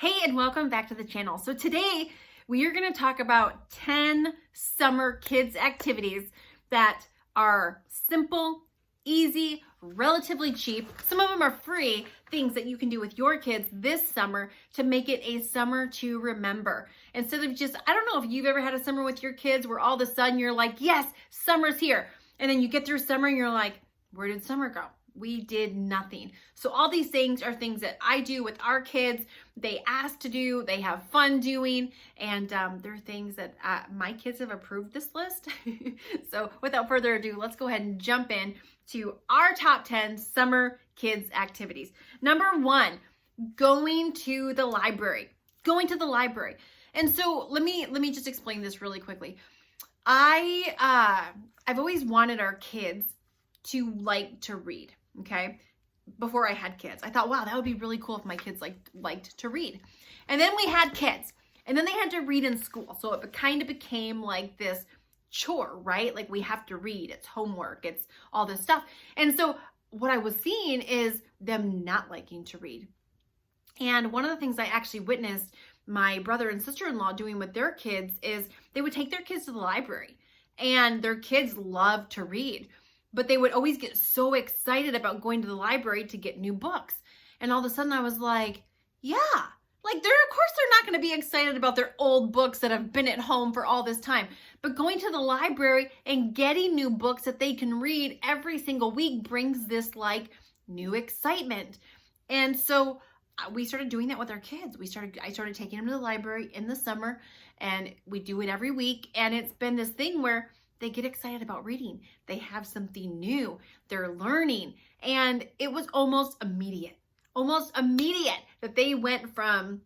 Hey, and welcome back to the channel. So today we are going to talk about 10 summer kids activities that are simple, easy, relatively cheap. Some of them are free things that you can do with your kids this summer to make it a summer to remember. Instead of just, I don't know if you've ever had a summer with your kids where all of a sudden you're like, yes, summer's here. And then you get through summer and you're like, where did summer go? We did nothing. So all these things are things that I do with our kids. They ask to do, they have fun doing, and they're things that my kids have approved this list. So without further ado, let's go ahead and jump in to our top 10 summer kids activities. Number 1, going to the library. Going to the library. And so let me just explain this really quickly. I've always wanted our kids to like to read. Okay. Before I had kids, I thought, wow, that would be really cool if my kids liked to read. And then we had kids, and then they had to read in school. So it kind of became like this chore, right? Like we have to read, it's homework, it's all this stuff. And so what I was seeing is them not liking to read. And one of the things I actually witnessed my brother and sister-in-law doing with their kids is they would take their kids to the library, and their kids love to read. But they would always get so excited about going to the library to get new books. And all of a sudden I was like, yeah, like of course they're not going to be excited about their old books that have been at home for all this time. But going to the library and getting new books that they can read every single week brings this like new excitement. And so we started doing that with our kids. I started taking them to the library in the summer, and we do it every week. And it's been this thing where they get excited about reading. They have something new. They're learning. And it was almost immediate that they went from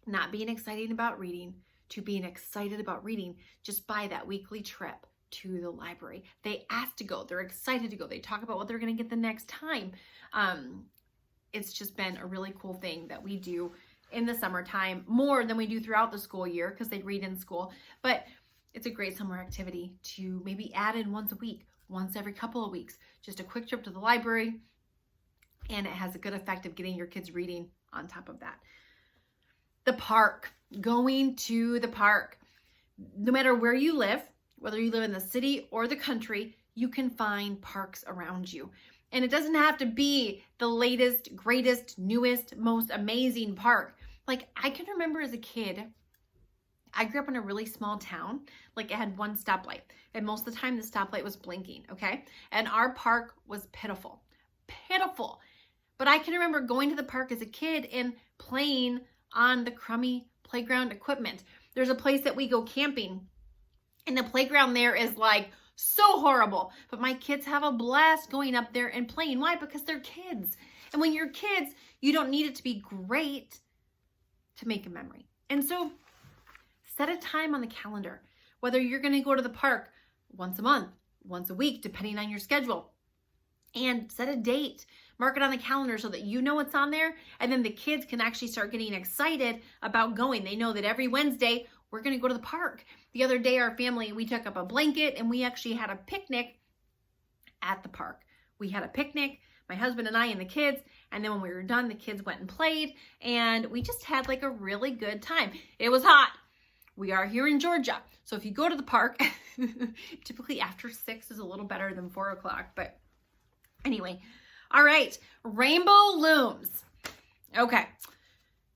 not being excited about reading to being excited about reading just by that weekly trip to the library. They asked to go. They're excited to go. They talk about what they're going to get the next time. It's just been a really cool thing that we do in the summertime, more than we do throughout the school year because they read in school. But it's a great summer activity to maybe add in once a week, once every couple of weeks, just a quick trip to the library. And it has a good effect of getting your kids reading on top of that. The park, going to the park. No matter where you live, whether you live in the city or the country, you can find parks around you. And it doesn't have to be the latest, greatest, newest, most amazing park. Like I can remember as a kid, I grew up in a really small town. Like it had one stoplight, and most of the time the stoplight was blinking, okay? And our park was pitiful. But I can remember going to the park as a kid and playing on the crummy playground equipment. There's a place that we go camping, and the playground there is like so horrible. But my kids have a blast going up there and playing. Why? Because they're kids. And when you're kids, you don't need it to be great to make a memory. And so set a time on the calendar, whether you're going to go to the park once a month, once a week, depending on your schedule, and set a date. Mark it on the calendar so that you know what's on there, and then the kids can actually start getting excited about going. They know that every Wednesday we're going to go to the park. The other day, our family, we took up a blanket and we actually had a picnic at the park. We had a picnic, my husband and I and the kids, and then when we were done, the kids went and played, and we just had like a really good time. It was hot. We are here in Georgia. So if you go to the park, typically after 6 is a little better than 4 o'clock. But anyway, all right, rainbow looms. Okay,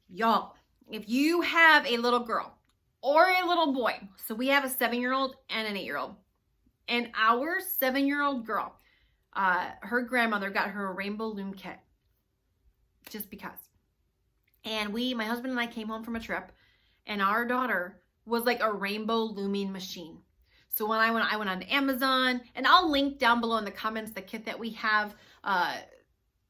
y'all, if you have a little girl or a little boy, so we have a 7-year-old and an 8-year-old, and our 7-year-old girl, her grandmother got her a rainbow loom kit just because. And my husband and I came home from a trip, and our daughter was like a rainbow looming machine. So when I went on Amazon, and I'll link down below in the comments the kit that we have.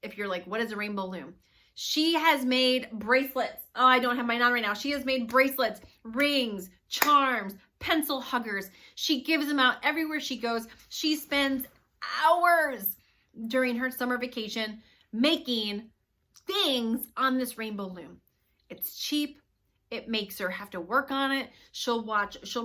If you're like, what is a rainbow loom? She has made bracelets. Oh, I don't have mine on right now. She has made bracelets, rings, charms, pencil huggers. She gives them out everywhere she goes. She spends hours during her summer vacation making things on this rainbow loom. It's cheap. It makes her have to work on it. She'll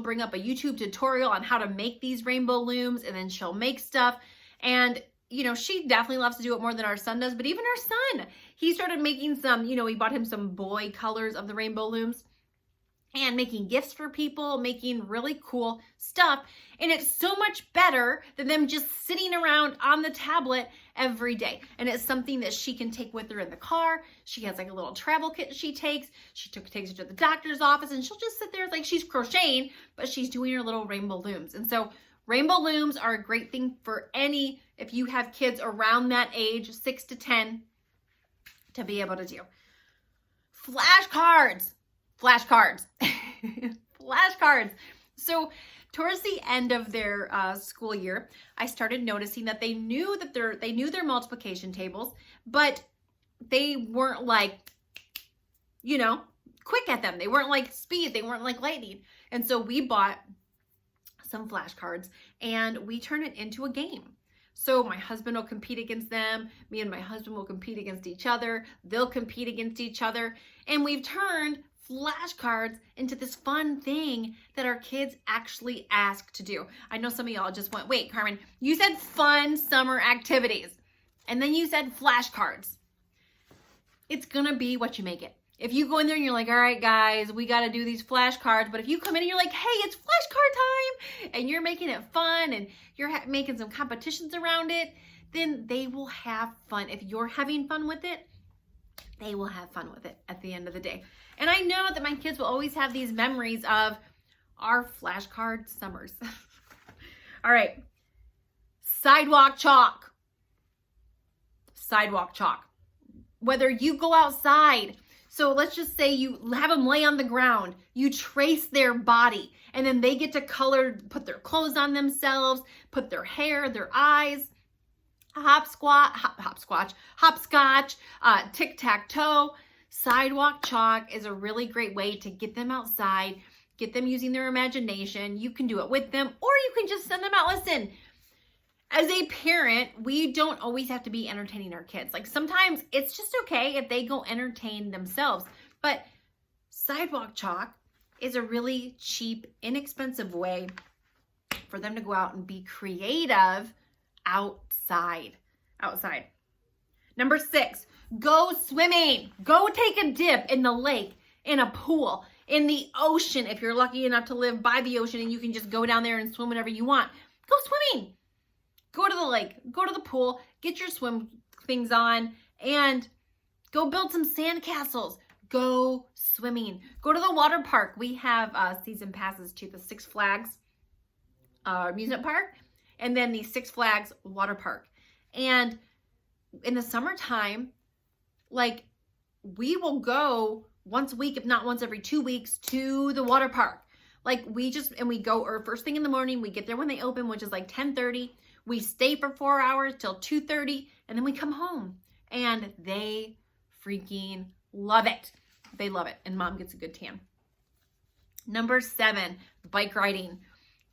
bring up a YouTube tutorial on how to make these rainbow looms, and then she'll make stuff. And you know, she definitely loves to do it more than our son does, but even our son, he started making some, we bought him some boy colors of the rainbow looms and making gifts for people, making really cool stuff. And it's so much better than them just sitting around on the tablet every day. And it's something that she can take with her in the car. She has like a little travel kit she takes. Takes it to the doctor's office, and she'll just sit there like she's crocheting, but she's doing her little rainbow looms. And so rainbow looms are a great thing for if you have kids around that age, 6 to 10, to be able to do. Flashcards. Flashcards. So towards the end of their school year, I started noticing that they knew their multiplication tables, but they weren't like, quick at them. They weren't like speed. They weren't like lightning. And so we bought some flashcards and we turn it into a game. So my husband will compete against them. Me and my husband will compete against each other. They'll compete against each other. And we've turned flashcards into this fun thing that our kids actually ask to do. I know some of y'all just went, wait, Carmen, you said fun summer activities, and then you said flashcards. It's gonna be what you make it. If you go in there and you're like, all right, guys, we got to do these flashcards. But if you come in and you're like, hey, it's flashcard time, and you're making it fun and you're making some competitions around it, then they will have fun. If you're having fun with it, they will have fun with it at the end of the day. And I know that my kids will always have these memories of our flashcard summers. All right. Sidewalk chalk. Sidewalk chalk. Whether you go outside, so let's just say you have them lay on the ground, you trace their body, and then they get to put their clothes on themselves, put their hair, their eyes, hopscotch, tic-tac-toe. Sidewalk chalk is a really great way to get them outside, get them using their imagination. You can do it with them, or you can just send them out. Listen, as a parent, we don't always have to be entertaining our kids. Like sometimes it's just okay if they go entertain themselves. But sidewalk chalk is a really cheap, inexpensive way for them to go out and be creative outside. Number 6, go swimming. Go take a dip in the lake, in a pool, in the ocean. If you're lucky enough to live by the ocean and you can just go down there and swim whenever you want, go swimming. Go to the lake, go to the pool, get your swim things on, and go build some sand castles. Go swimming. Go to the water park. We have season passes to the Six Flags amusement park, and then the Six Flags water park. And in the summertime, like, we will go once a week, if not once every 2 weeks, to the water park. Like, we go, or first thing in the morning, we get there when they open, which is like 10:30. We stay for 4 hours till 2:30, and then we come home, and they freaking love it. They love it, and mom gets a good tan. Number 7, bike riding.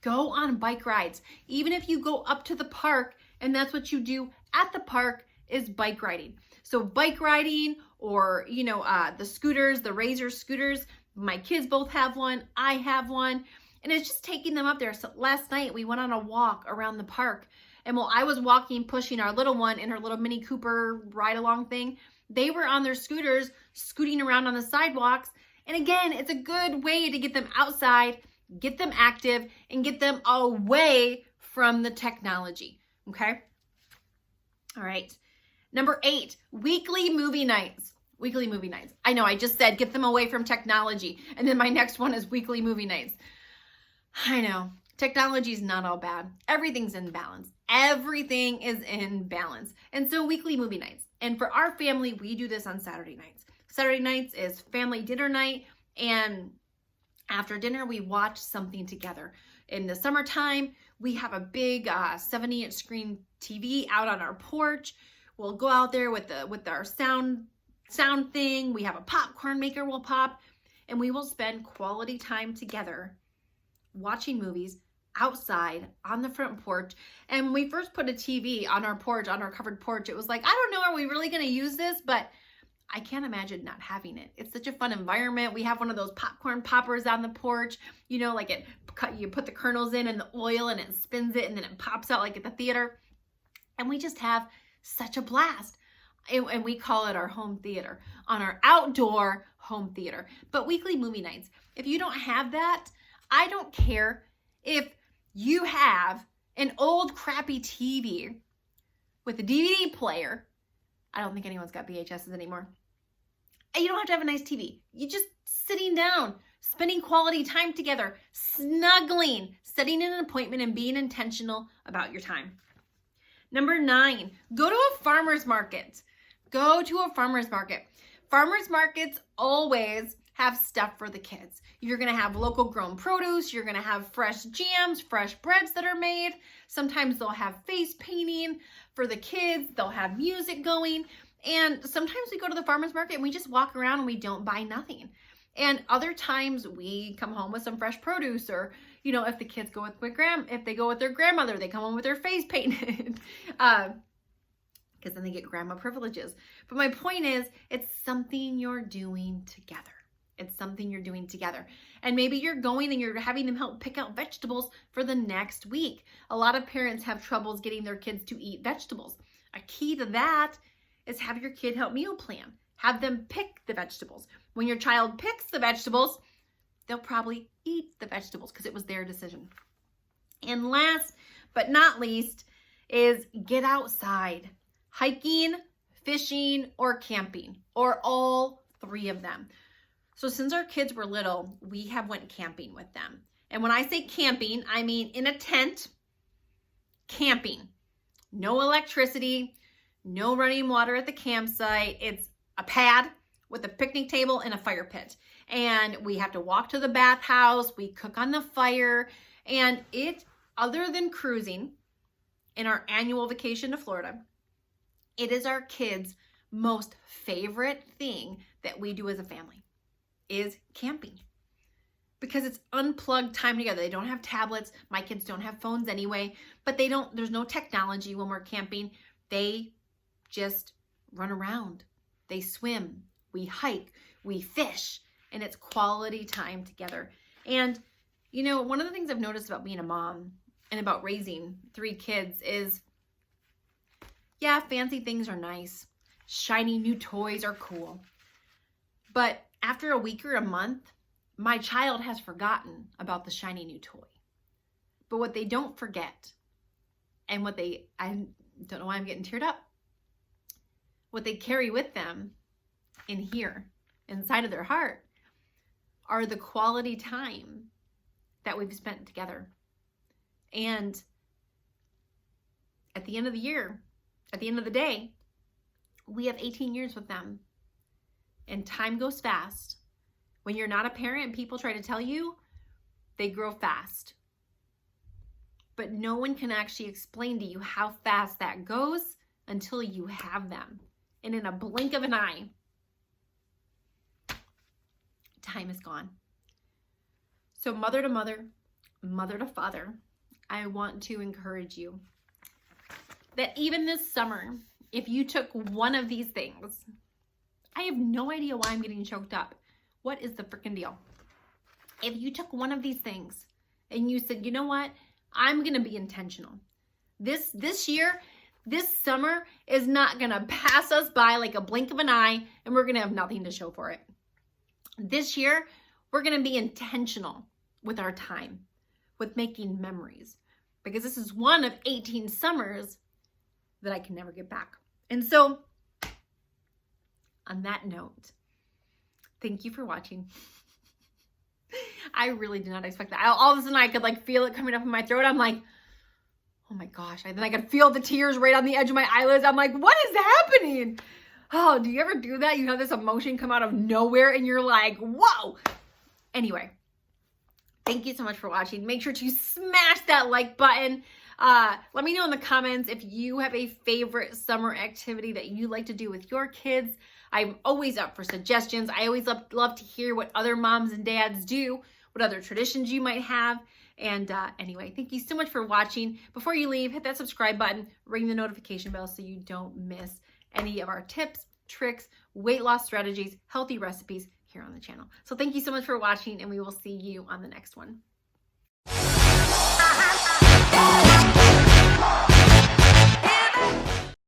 Go on bike rides. Even if you go up to the park, and that's what you do at the park, is bike riding. So bike riding, or, the scooters, the Razor scooters. My kids both have one. I have one. And it's just taking them up there. So last night we went on a walk around the park. And while I was walking, pushing our little one in her little Mini Cooper ride-along thing, they were on their scooters, scooting around on the sidewalks. And again, it's a good way to get them outside, get them active, and get them away from the technology. Okay? All right. Number 8, weekly movie nights. Weekly movie nights. I know, I just said get them away from technology. And then my next one is weekly movie nights. I know. Technology is not all bad. Everything's in balance. Everything is in balance. And so weekly movie nights. And for our family, we do this on Saturday nights. Saturday nights is family dinner night. And after dinner, we watch something together. In the summertime, we have a big 70-inch screen TV out on our porch. We'll go out there with our sound thing. We have a popcorn maker we'll pop. And we will spend quality time together watching movies outside on the front porch. And when we first put a TV on our porch, on our covered porch, it was like, I don't know, are we really going to use this? But I can't imagine not having it. It's such a fun environment. We have one of those popcorn poppers on the porch, like you put the kernels in and the oil and it spins it and then it pops out like at the theater. And we just have such a blast. and we call it our home theater, on our outdoor home theater. But weekly movie nights, if you don't have that, I don't care if you have an old crappy TV with a DVD player. I don't think anyone's got VHSs anymore. And you don't have to have a nice TV. You just sitting down, spending quality time together, snuggling, setting an appointment, and being intentional about your time. Number 9, go to a farmer's market. Go to a farmer's market. Farmer's markets always have stuff for the kids. You're going to have local grown produce. You're going to have fresh jams, fresh breads that are made. Sometimes they'll have face painting for the kids. They'll have music going. And sometimes we go to the farmer's market and we just walk around and we don't buy nothing. And other times we come home with some fresh produce, or, you know, if the kids go with if they go with their grandmother, they come home with their face painted. Because then they get grandma privileges. But my point is, it's something you're doing together. It's something you're doing together. And maybe you're going and you're having them help pick out vegetables for the next week. A lot of parents have troubles getting their kids to eat vegetables. A key to that is have your kid help meal plan. Have them pick the vegetables. When your child picks the vegetables, they'll probably eat the vegetables because it was their decision. And last but not least is get outside. Hiking, fishing, or camping, or all 3 of them. So since our kids were little, we have went camping with them. And when I say camping, I mean in a tent, camping. No electricity, no running water at the campsite. It's a pad with a picnic table and a fire pit. And we have to walk to the bathhouse, we cook on the fire, and it, other than cruising in our annual vacation to Florida, it is our kids' most favorite thing that we do as a family, is camping. Because it's unplugged time together. They don't have tablets. My kids don't have phones anyway, but there's no technology when we're camping. They just run around. They swim, we hike, we fish, and it's quality time together. And, you know, one of the things I've noticed about being a mom and about raising 3 kids is, yeah, fancy things are nice. Shiny new toys are cool. But after a week or a month, my child has forgotten about the shiny new toy. But what they don't forget, and I don't know why I'm getting teared up, what they carry with them in here, inside of their heart, are the quality time that we've spent together. And at the end of the year, at the end of the day, we have 18 years with them. And time goes fast. When you're not a parent and people try to tell you, they grow fast. But no one can actually explain to you how fast that goes until you have them. And in a blink of an eye, time is gone. So mother to mother, mother to father, I want to encourage you that even this summer, if you took one of these things, I have no idea why I'm getting choked up. What is the freaking deal? If you took one of these things and you said, you know what? I'm going to be intentional. This year, this summer is not going to pass us by like a blink of an eye, and we're going to have nothing to show for it. This year, we're going to be intentional with our time, with making memories, because this is one of 18 summers that I can never get back. And so, on that note, thank you for watching. I really did not expect that. All of a sudden, I could like feel it coming up in my throat. I'm like, oh my gosh. Then I could feel the tears right on the edge of my eyelids. I'm like, what is happening? Oh, do you ever do that? You have this emotion come out of nowhere and you're like, whoa. Anyway, thank you so much for watching. Make sure to smash that like button. Let me know in the comments if you have a favorite summer activity that you like to do with your kids. I'm always up for suggestions. I always love to hear what other moms and dads do, what other traditions you might have. And anyway, thank you so much for watching. Before you leave, hit that subscribe button, ring the notification bell so you don't miss any of our tips, tricks, weight loss strategies, healthy recipes here on the channel. So thank you so much for watching, and we will see you on the next one.